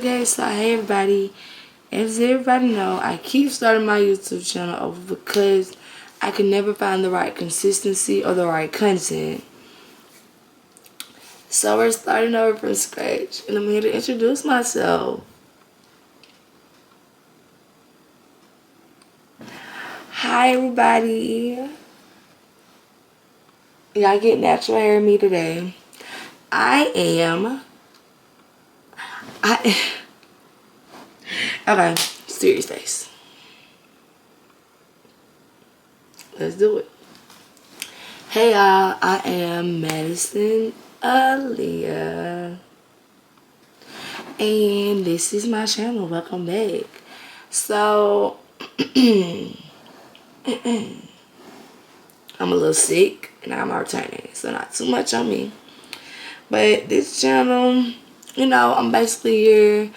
Okay, so hey everybody. As everybody know, I keep starting my YouTube channel over because I can never find the right consistency or the right content. So we're starting over from scratch, and I'm here to introduce myself. Hi everybody. Y'all get natural hair of me today. Okay, serious face. Let's do it. Hey y'all, I am Madison Aaliyah, and this is my channel. Welcome back. So I'm a little sick and I'm returning, so not too much on me. But this channel, I'm basically here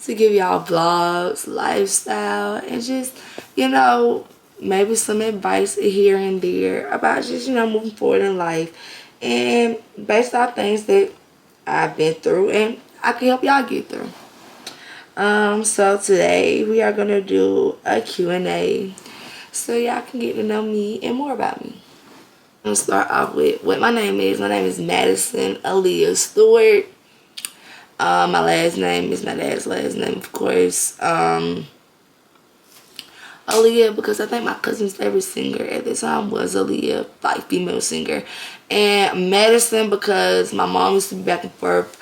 to give y'all vlogs, lifestyle, and just, maybe some advice here and there about just, moving forward in life. And based off things that I've been through and I can help y'all get through. So today we are going to do a Q&A so y'all can get to know me and more about me. I'm going to start off with what my name is. My name is Madison Aaliyah Stewart. My last name is my dad's last name, of course. Aaliyah, because I think my cousin's favorite singer at the time was Aaliyah, like female singer. And Madison, because my mom used to be back and forth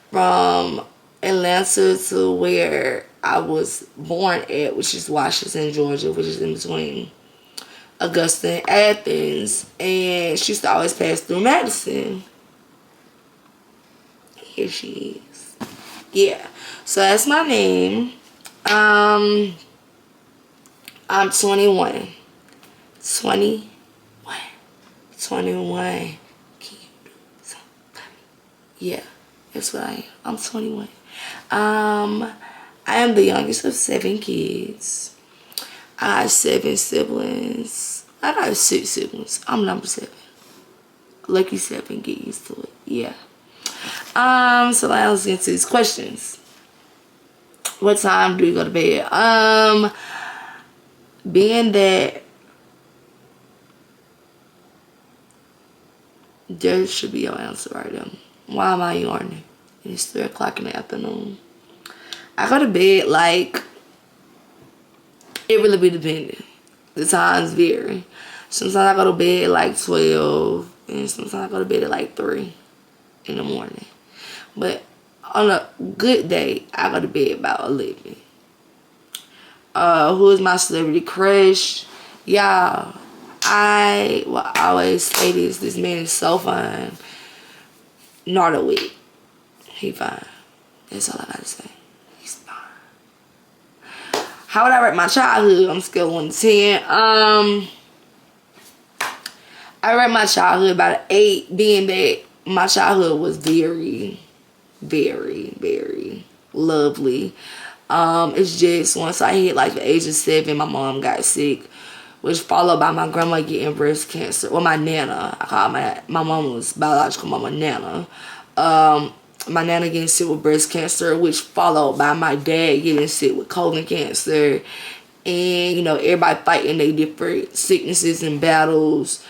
from Atlanta to where I was born at, which is Washington, Georgia, which is in between Augusta and Athens. And she used to always pass through Madison. Here she is. Yeah, so that's my name. I'm 21. 21. Can you do something? Yeah, that's what I am. I'm 21. I am the youngest of 7 kids. I have 7 siblings. I got 6 siblings. I'm number 7. Lucky 7, get used to it. Yeah. So now let's get into these questions. What time do you go to bed? Being that there should be your answer right there. Why am I yarning? It's 3 o'clock in the afternoon. I go to bed it really be dependent. The times vary. Sometimes I go to bed at 12, and sometimes I go to bed at 3 in the morning. But on a good day, I go to bed about 11. Who is my celebrity crush? Y'all, I will always say this. This man is so fine. Nardawit. He fine. That's all I gotta say. He's fine. How would I rate my childhood? I'm scale 1 to 10. I rate my childhood about an 8, being that my childhood was very, very, very lovely. It's just once I hit the age of 7, my mom got sick, which followed by my grandma getting breast cancer. Well, my nana. I call my mama's biological mama Nana. My nana getting sick with breast cancer, which followed by my dad getting sick with colon cancer. And, everybody fighting their different sicknesses and battles.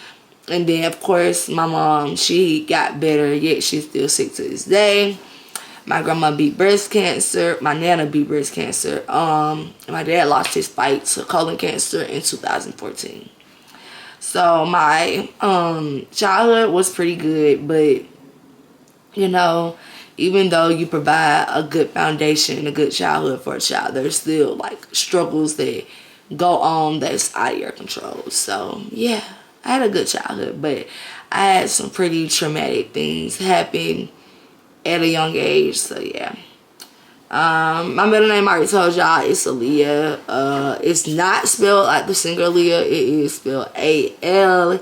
And then, of course, my mom, she got better, yet she's still sick to this day. My grandma beat breast cancer. My nana beat breast cancer. My dad lost his fight to colon cancer in 2014. So my childhood was pretty good, but even though you provide a good foundation and a good childhood for a child, there's still struggles that go on that's out of your control. So yeah, I had a good childhood, but I had some pretty traumatic things happen at a young age, so yeah. My middle name, I already told y'all, it's Aaliyah. It's not spelled like the singer Aaliyah. It is spelled A-L-E-A-H.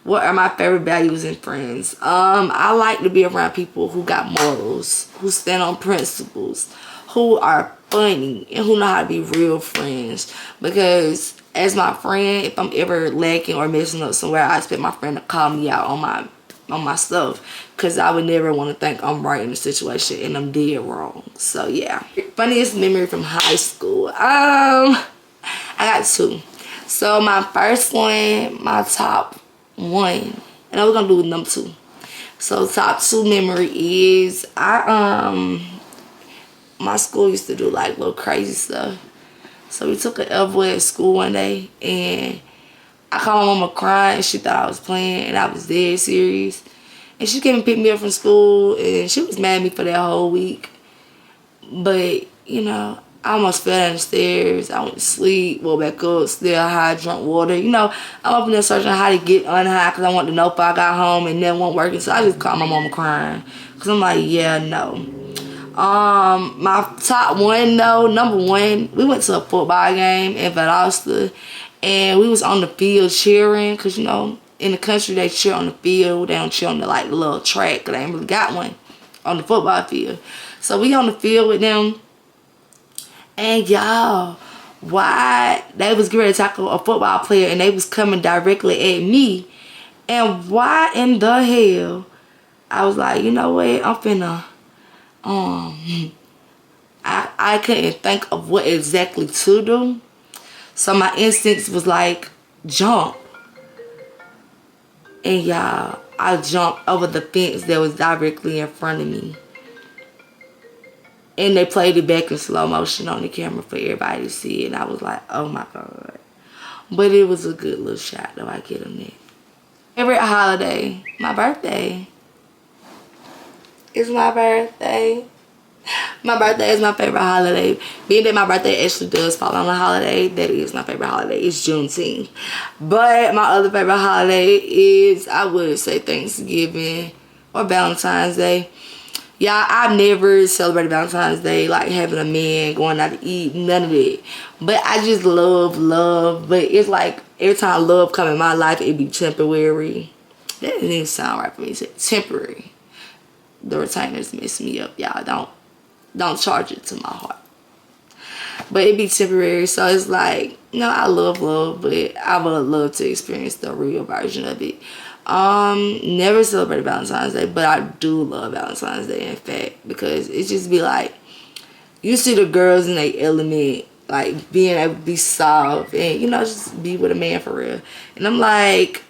What are my favorite values in friends? I like to be around people who got morals, who stand on principles, who are funny, and who know how to be real friends. Because as my friend, if I'm ever lacking or messing up somewhere, I expect my friend to call me out on my on my stuff, because I would never want to think I'm right in the situation and I'm dead wrong. So yeah. Funniest memory from high school. I got two. So my first one, my top one, and I was gonna do number two. So top two memory is my school used to do like little crazy stuff. So we took an elbow at school one day, and I called my mama crying, and she thought I was playing, and I was dead serious. And she came and picked me up from school, and she was mad at me for that whole week. But, you know, I almost fell down the stairs. I went to sleep, woke back up, still high, drunk water. You know, I'm up in there searching how to get unhigh because I wanted to know if I got home and then wasn't working. So I just called my mama crying, because I'm like, yeah, no. My top one though, number one, we went to a football game in Valdosta, and we was on the field cheering, because you know, in the country they cheer on the field, they don't cheer on the like little track, because they ain't really got one on the football field. So we on the field with them, and y'all, why they was getting ready to tackle a football player, and they was coming directly at me, and why in the hell I was like, you know what, I'm finna I couldn't think of what exactly to do. So my instincts was like, jump. And y'all, I jumped over the fence that was directly in front of me. And they played it back in slow motion on the camera for everybody to see. And I was like, oh my God. But it was a good little shot though, I get them there. Favorite holiday, my birthday. It's my birthday. My birthday is my favorite holiday. Being that my birthday actually does fall on a holiday, that is my favorite holiday. It's Juneteenth. But my other favorite holiday is, I would say, Thanksgiving or Valentine's Day. Yeah, I've never celebrated Valentine's Day, like having a man, going out to eat, none of that. But I just love. But it's like every time love come in my life, it be temporary. That doesn't even sound right for me to say temporary. The retainers mess me up, y'all. Don't charge it to my heart. But it be temporary, so it's like, you know, I love love, but I would love to experience the real version of it. Never celebrated Valentine's Day, but I do love Valentine's Day, in fact, because it just be like, you see the girls in their element, like being able to be soft and, you know, just be with a man for real. And I'm like,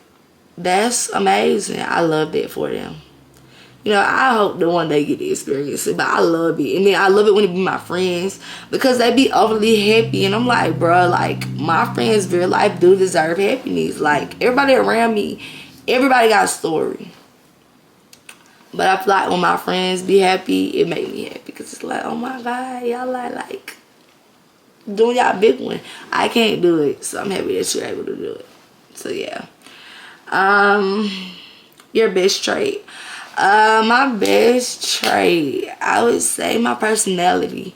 that's amazing. I love that for them. You know, I hope that one day get to experience it, but I love it. And then I love it when it be my friends, because they be overly happy. And I'm like, bro, like, my friends real life do deserve happiness. Like, everybody around me, everybody got a story. But I feel like when my friends be happy, it make me happy. Because it's like, oh my God, y'all like doing y'all big one. I can't do it, so I'm happy that you're able to do it. So, yeah. Your best trait. My best trait, I would say my personality.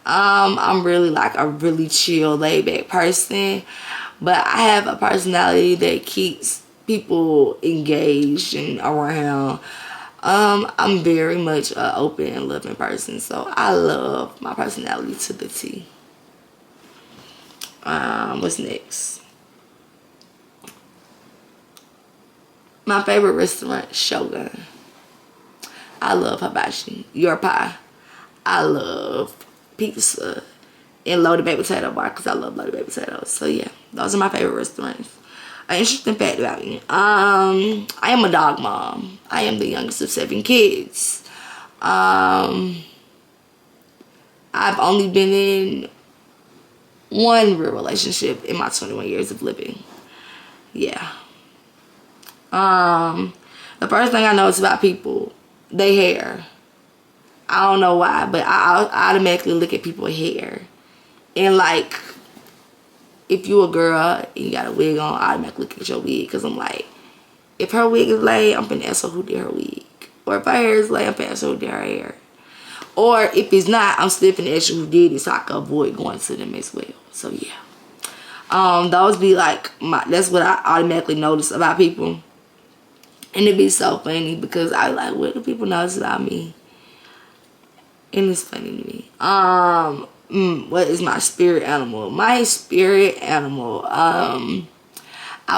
I'm really like a really chill, laid back person, but I have a personality that keeps people engaged and around. I'm very much an open and loving person, so I love my personality to the T. What's next? My favorite restaurant, Shogun. I love hibachi, your pie. I love pizza and loaded baked potato bar, because I love loaded baked potatoes. So yeah, those are my favorite restaurants. An interesting fact about me. I am a dog mom. I am the youngest of 7 kids. I've only been in one real relationship in my 21 years of living. Yeah. The first thing I notice about people, they hair. I don't know why, but I automatically look at people's hair. And like, if you a girl and you got a wig on, I automatically look at your wig, because I'm like, if her wig is laid, I'm finna ask her who did her wig. Or if her hair is laid, I'm finna ask her who did her hair. Or if it's not, I'm still finna ask you who did it, so I can avoid going to them as well. So yeah. Those be like that's what I automatically notice about people. And it'd be so funny, because I like, what do people notice about me? And it's funny to me. What is my spirit animal? My spirit animal, I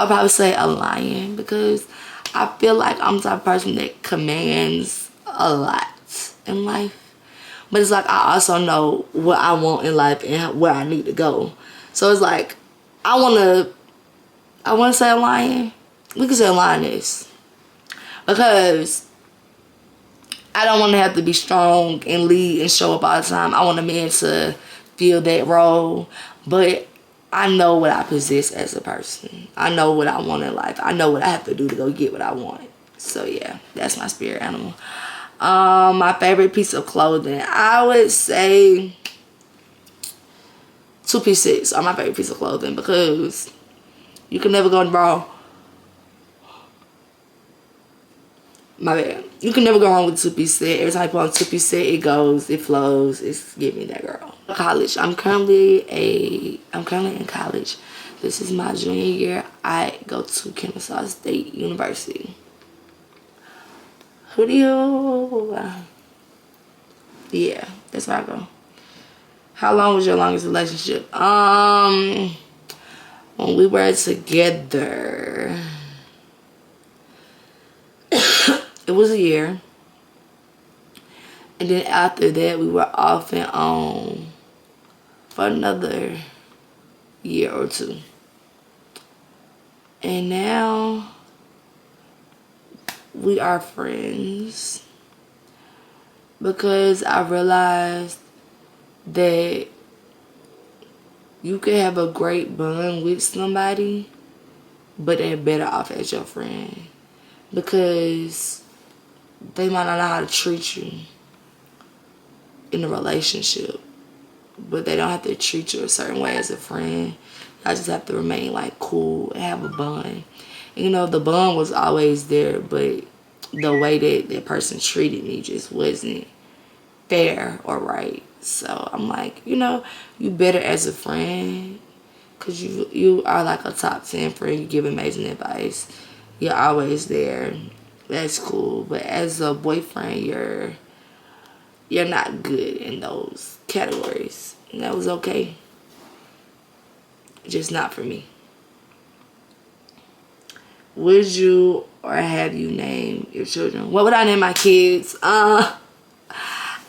would probably say a lion, because I feel like I'm the type of person that commands a lot in life. But it's like I also know what I want in life and where I need to go. So it's like I want to say a lion. We can say a lioness. Because I don't want to have to be strong and lead and show up all the time. I want a man to fill that role. But I know what I possess as a person. I know what I want in life. I know what I have to do to go get what I want. So yeah, that's my spirit animal. My favorite piece of clothing, I would say 2-piece sets are my favorite piece of clothing because you can never go wrong. My bad. You can never go wrong with a 2-piece set. Every time I put on a 2-piece set, it goes, it flows. It's giving that girl. College. I'm currently in college. This is my junior year. I go to Kennesaw State University. Who do you? Yeah, that's where I go. How long was your longest relationship? When we were together, it was a year. And then after that, we were off and on for another year or 2. And now we are friends because I realized that you can have a great bond with somebody, but they're better off as your friend because they might not know how to treat you in a relationship, but they don't have to treat you a certain way as a friend. I just have to remain like cool and have a bond. And, you know, the bond was always there, but the way that that person treated me just wasn't fair or right. So I'm like, you know, you better as a friend because you are like a top 10 friend. You give amazing advice. You're always there. That's cool. But as a boyfriend, you're not good in those categories. And that was okay. Just not for me. Would you or have you named your children? What would I name my kids?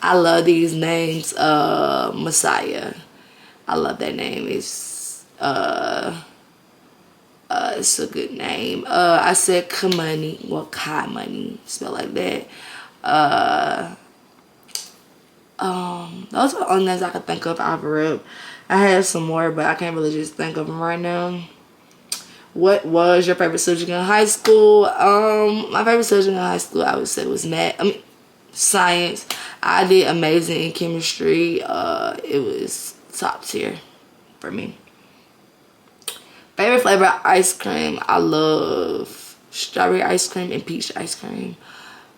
I love these names. Messiah. I love that name. It's a good name. I said Kamani. Well, Kai Money. Spell like that. Those are the only names I could think of off the rip. I have some more, but I can't really just think of them right now. What was your favorite subject in high school? My favorite subject in high school, I would say, was science. I did amazing in chemistry. It was top tier for me. Favorite flavor of ice cream? I love strawberry ice cream and peach ice cream.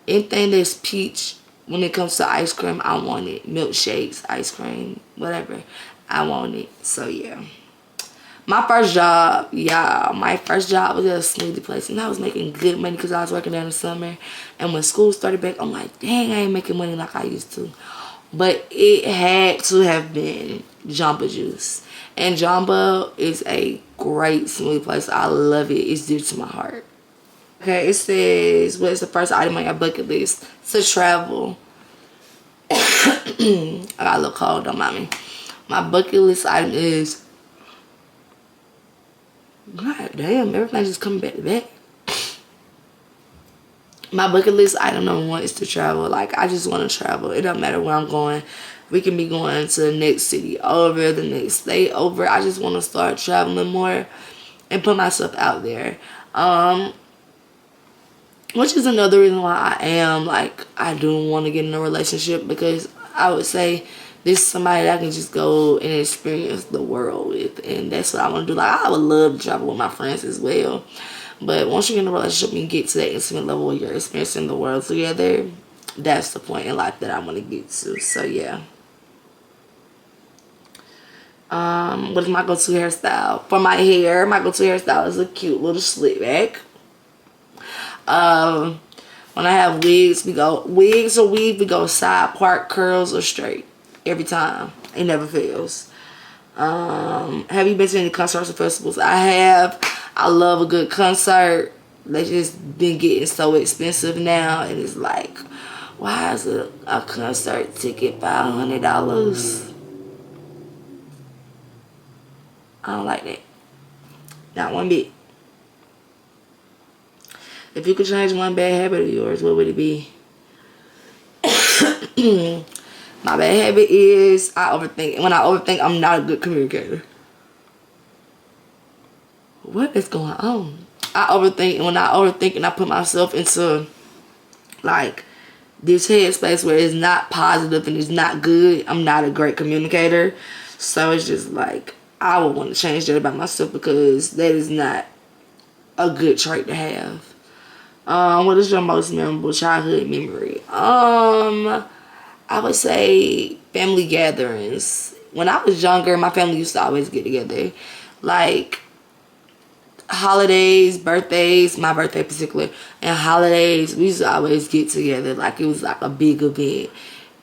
Anything that's peach, when it comes to ice cream, I want it. Milkshakes, ice cream, whatever. I want it. So, yeah. My first job, my first job was at a smoothie place. And I was making good money because I was working there in the summer. And when school started back, I'm like, dang, I ain't making money like I used to. But it had to have been Jamba Juice. And Jamba is a great smoothie place. I love it. It's dear to my heart. Okay, it says, what is the first item on your bucket list? To travel. I got a little cold, don't mind me. My bucket list item is... God damn, everything's just coming back to back. My bucket list item number 1 is to travel. Like, I just want to travel. It don't matter where I'm going. We can be going to the next city over, the next state over. I just want to start traveling more and put myself out there. Which is another reason why I do want to get in a relationship, because I would say this is somebody that I can just go and experience the world with, and that's what I want to do. Like, I would love to travel with my friends as well, but once you get in a relationship and you get to that intimate level where you're experiencing the world together, that's the point in life that I want to get to. So yeah. What is my go-to hairstyle? For my hair, my go-to hairstyle is a cute little slick back. When I have wigs, we go wigs or weave, we go side part, curls, or straight. Every time. It never fails. Have you been to any concerts or festivals? I have. I love a good concert. They just been getting so expensive now, and it's like, why is a concert ticket $500? I don't like that. Not one bit. If you could change one bad habit of yours, what would it be? My bad habit is I overthink. And when I overthink, I'm not a good communicator. What is going on? I overthink, and when I overthink and I put myself into like this headspace where it's not positive and it's not good, I'm not a great communicator. So it's just like I would want to change that about myself, because that is not a good trait to have. What is your most memorable childhood memory? I would say family gatherings. When I was younger, my family used to always get together. Like holidays, birthdays, my birthday particular, and holidays, we used to always get together. Like it was like a big event.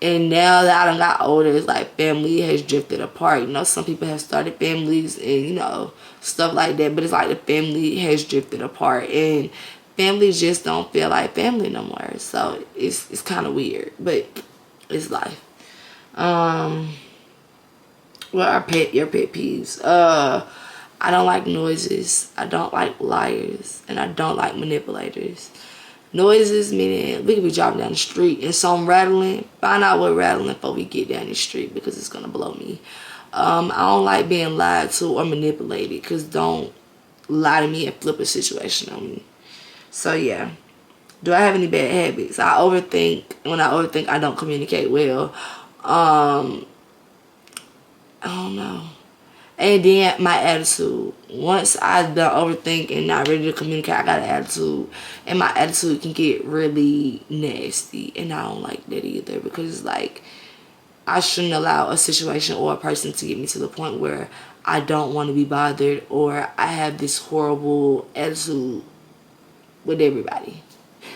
And now that I done got older, it's like family has drifted apart. You know, some people have started families and, you know, stuff like that. But it's like the family has drifted apart. And families just don't feel like family no more. So it's kind of weird. But it's life. What are your pet peeves? I don't like noises. I don't like liars. And I don't like manipulators. Noises meaning we could be driving down the street and some rattling. Find out what rattling before we get down the street, because it's gonna blow me. I don't like being lied to or manipulated, because don't lie to me and flip a situation on me. So yeah. Do I have any bad habits? I overthink. When I overthink, I don't communicate well. I don't know. And then my attitude. Once I done overthink and not ready to communicate, I got an attitude. And my attitude can get really nasty. And I don't like that either, because it's like I shouldn't allow a situation or a person to get me to the point where I don't want to be bothered, or I have this horrible attitude with everybody.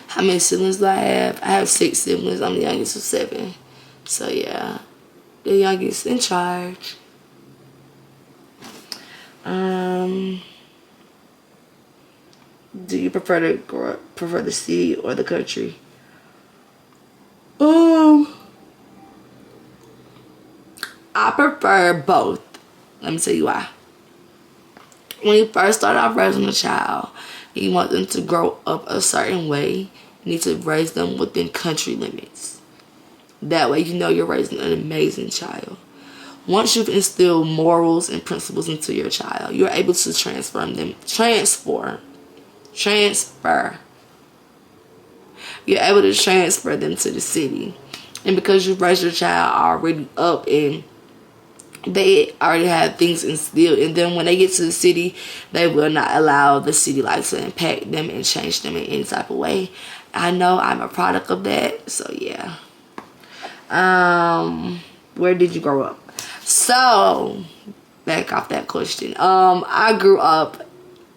How many siblings do I have? I have 6 siblings. I'm the youngest of 7. So yeah, the youngest in charge. Do you prefer the city or the country? I prefer both. Let me tell you why. When you first start off raising a child, you want them to grow up a certain way. You need to raise them within country limits. That way you know you're raising an amazing child. Once you've instilled morals and principles into your child, you're able to transfer. You're able to transfer them to the city. And because you've raised your child already up and they already have things instilled in them, when they get to the city, they will not allow the city life to impact them and change them in any type of way. I know I'm a product of that, so yeah. Where did you grow up? So, back off that question. I grew up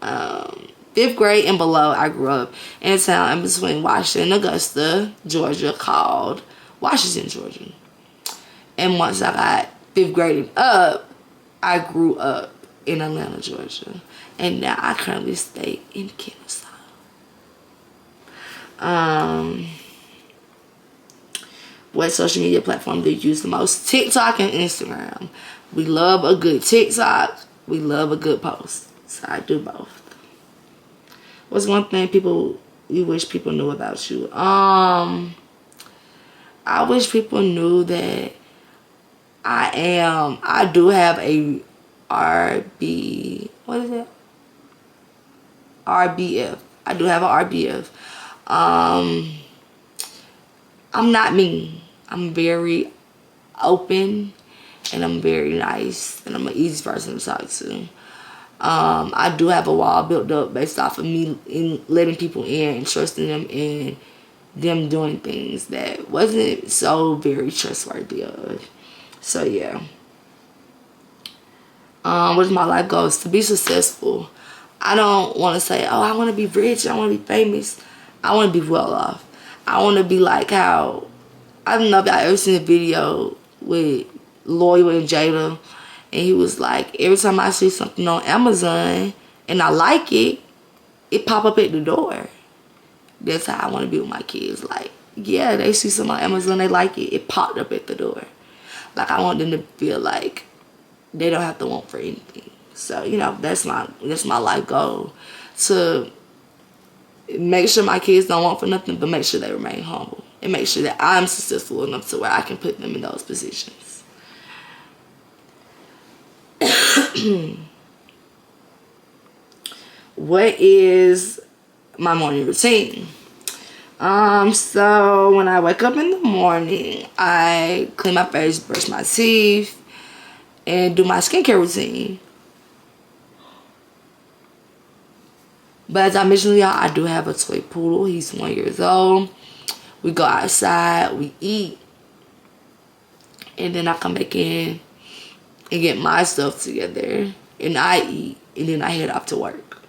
5th grade and below. I grew up in a town in between Washington and Augusta, Georgia, called Washington, Georgia. And once I got 5th grade and up, I grew up in Atlanta, Georgia. And now I currently stay in Kennesaw. What social media platform do you use the most? TikTok and Instagram. We love a good TikTok. We love a good post. So I do both. What's one thing you wish people knew about you? I wish people knew that I do have a what is it? RBF. I do have an RBF. I'm not mean. I'm very open and I'm very nice and I'm an easy person to talk to. I do have a wall built up based off of me in letting people in and trusting them and them doing things that wasn't so very trustworthy of. So yeah. What is my life goals? To be successful. I don't want to say, oh, I want to be rich, I want to be famous. I want to be well off. I want to be like how, I don't know if y'all ever seen a video with Loyal and Jada, and he was like, every time I see something on Amazon and I like it, it pop up at the door. That's how I want to be with my kids. Like, yeah, they see something on Amazon, they like it. It popped up at the door. Like, I want them to feel like they don't have to want for anything. So, you know, that's my life goal. To make sure my kids don't want for nothing, but make sure they remain humble. And make sure that I'm successful enough to where I can put them in those positions. What is my morning routine? So when I wake up in the morning, I clean my face, brush my teeth, and do my skincare routine. But as I mentioned, y'all, I do have a toy poodle. He's 1 year old. We go outside, we eat, and then I come back in and get my stuff together, and I eat, and then I head off to work,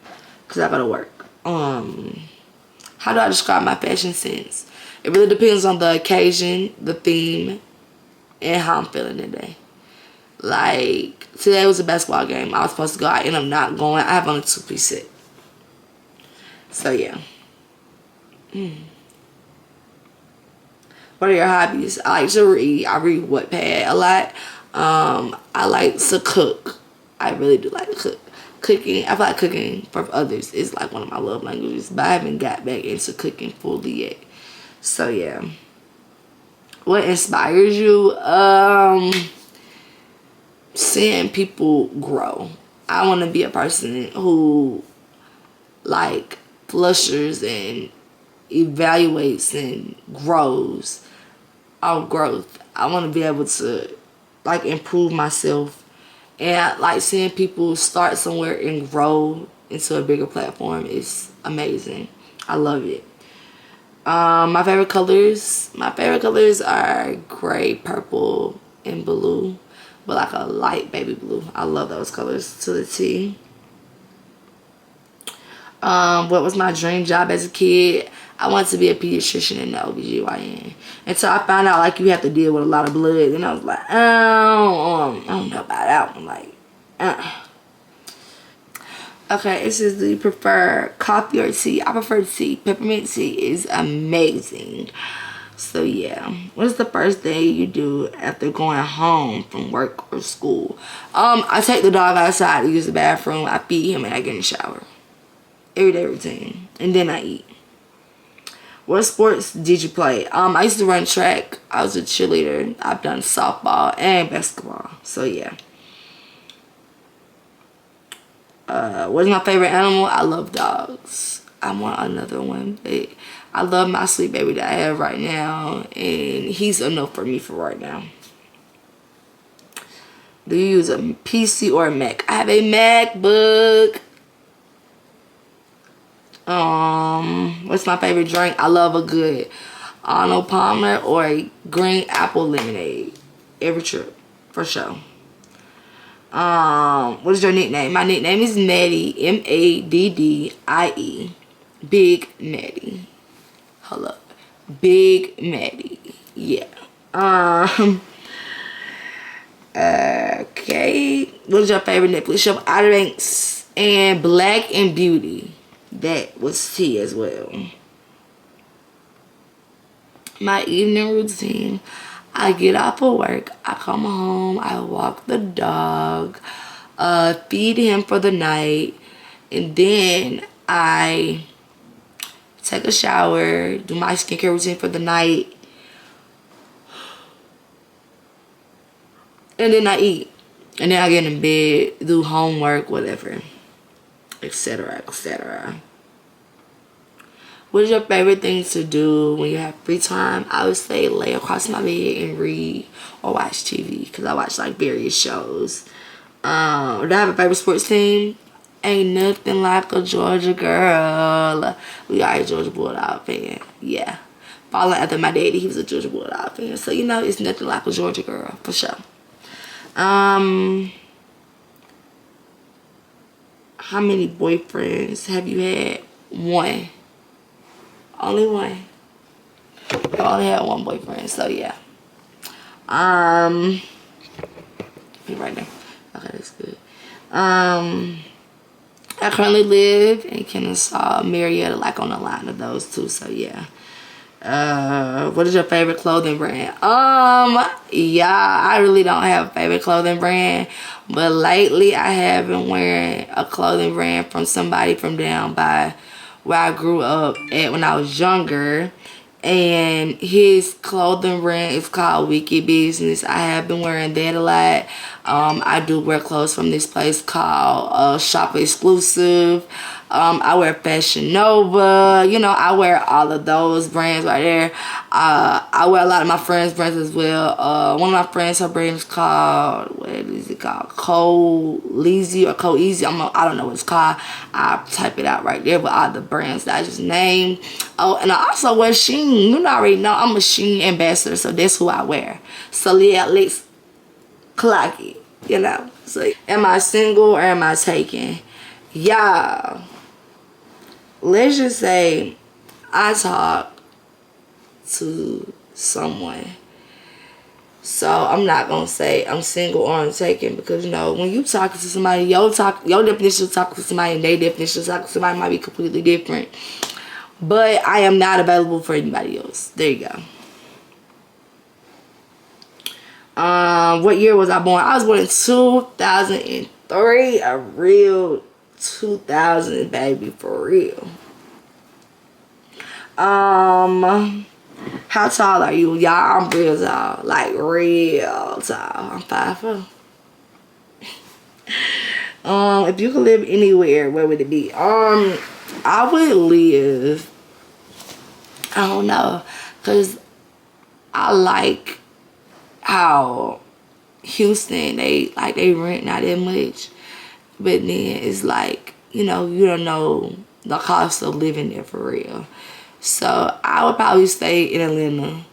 because I go to work. How do I describe my fashion sense? It really depends on the occasion, the theme, and how I'm feeling today. Like, today was a basketball game. I was supposed to go. I ended up not going. I have on a 2-piece set. So, yeah. What are your hobbies? I like to read. I read Wattpad a lot. I like to cook. I really do like to cook. Cooking, I feel like cooking for others is like one of my love languages, but I haven't got back into cooking fully yet. So yeah. What inspires you? Seeing people grow. I want to be a person who like flushers and evaluates and grows. Our growth. I want to be able to like improve myself. And like seeing people start somewhere and grow into a bigger platform is amazing. I love it. My favorite colors are gray, purple, and blue, but like a light baby blue. I love those colors to the T. What was my dream job as a kid? I wanted to be a pediatrician in the OBGYN. Until I found out like you have to deal with a lot of blood, and I was like, I don't know about that one. Like, Okay, it says, do you prefer coffee or tea? I prefer tea. Peppermint tea is amazing. So yeah, what is the first thing you do after going home from work or school? I take the dog outside to use the bathroom. I feed him and I get in the shower. Everyday routine, and then I eat. What sports did you play? I used to run track. I was a cheerleader. I've done softball and basketball. So yeah. What's my favorite animal? I love dogs. I want another one, but I love my sweet baby that I have right now, and he's enough for me for right now. Do you use a PC or a Mac? I have a MacBook. What's my favorite drink? I love a good Arnold Palmer or a green apple lemonade every trip, for sure. What is your nickname? My nickname is Maddie, Maddie, Big Maddie. Hold up, Big Maddie. Yeah. Okay. What is your favorite Netflix show? Outer Banks and Black and Beauty. That was T as well. My evening routine. I get off of work. I come home. I walk the dog. Feed him for the night. And then I take a shower. Do my skincare routine for the night. And then I eat. And then I get in bed. Do homework. Whatever. Etc. Etc. What is your favorite thing to do when you have free time? I would say lay across my bed and read or watch TV, because I watch like various shows. Do I have a favorite sports team? Ain't nothing like a Georgia girl. We are a Georgia Bulldog fan. Yeah. Following after my daddy, he was a Georgia Bulldog fan. So, you know, it's nothing like a Georgia girl, for sure. How many boyfriends have you had? One. Only one. I only had one boyfriend, so yeah. Right there. Okay, that's good. I I currently live in Kennesaw, Marietta, like on the line of those two. So yeah. What is your favorite clothing brand? Yeah, I really don't have a favorite clothing brand, but lately I have been wearing a clothing brand from somebody from down by where I grew up at when I was younger, and his clothing brand is called Wicked Business. I have been wearing that a lot. I do wear clothes from this place called Shop Exclusive. I wear Fashion Nova. You know, I wear all of those brands right there. I wear a lot of my friends' brands as well. One of my friends, her brand is called, what is it called? Coleezy or Coeasy. I don't know what it's called. I'll type it out right there with all the brands that I just named. Oh, and I also wear Shein. You already know I'm a Shein ambassador, so that's who I wear. So yeah, let's clock it, you know. So am I single or am I taken? Yeah. Let's just say I talk to someone. So I'm not gonna say I'm single or I'm taken, because you know, when you talking to somebody, your definition of talking to somebody and their definition of talking to somebody might be completely different. But I am not available for anybody else. There you go. What year was I born? I was born in 2003. A real 2000 baby, for real. How tall are you? Y'all, I'm real tall. Like real tall. I'm 5'4". If you could live anywhere, where would it be? I would live, I don't know, cause I like how Houston, they rent not that much, but then it's like, you know, you don't know the cost of living there for real. So I would probably stay in Atlanta,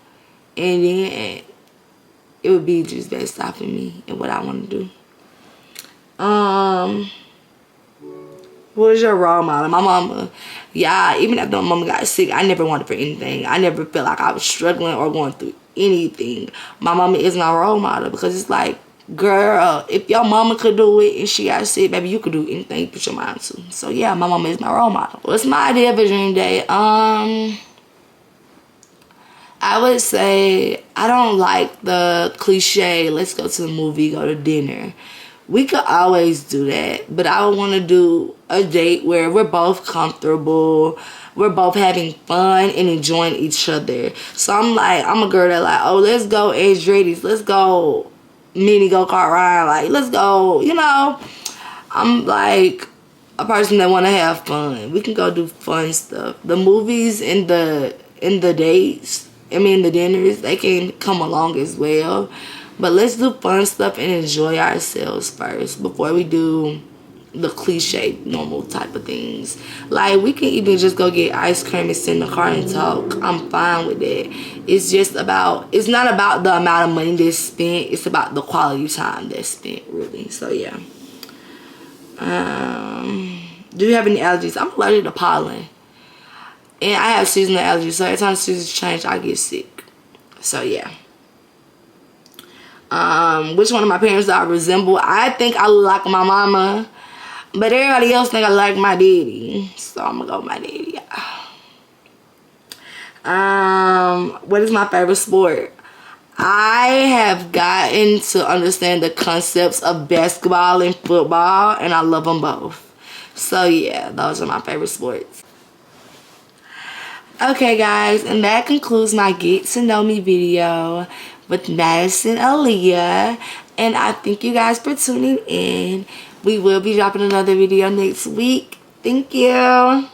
and then it would be just based off of me and what I want to do. What was your role model? My mama. Yeah, even after my mama got sick, I never wanted for anything. I never felt like I was struggling or going through anything. My mama is my role model, because it's like, girl, if your mama could do it and she got sick, baby, you could do anything you put your mind to. So yeah, my mama is my role model. What's my idea of a dream day? I would say I don't like the cliche, let's go to the movie, go to dinner. We could always do that, but I would want to do a date where we're both comfortable, we're both having fun and enjoying each other. So I'm a girl that like, oh, let's go Andretti's, let's go mini go-kart ride, like, let's go, you know. I'm like a person that want to have fun. We can go do fun stuff. The movies and the dates, the dinners, they can come along as well. But let's do fun stuff and enjoy ourselves first before we do the cliche normal type of things. Like, we can even just go get ice cream and sit in the car and talk. I'm fine with that. It's not about the amount of money that's spent. It's about the quality time that's spent, really. So yeah. Do you have any allergies? I'm allergic to pollen. And I have seasonal allergies, so every time the seasons change, I get sick. So yeah. Which one of my parents do I resemble? I think I look like my mama, but everybody else think I like my daddy. So I'm gonna go with my daddy. What is my favorite sport? I have gotten to understand the concepts of basketball and football, and I love them both. So yeah, those are my favorite sports. Okay guys, and that concludes my get to know me video with Madison Aaliyah, and I thank you guys for tuning in. We will be dropping another video next week. Thank you.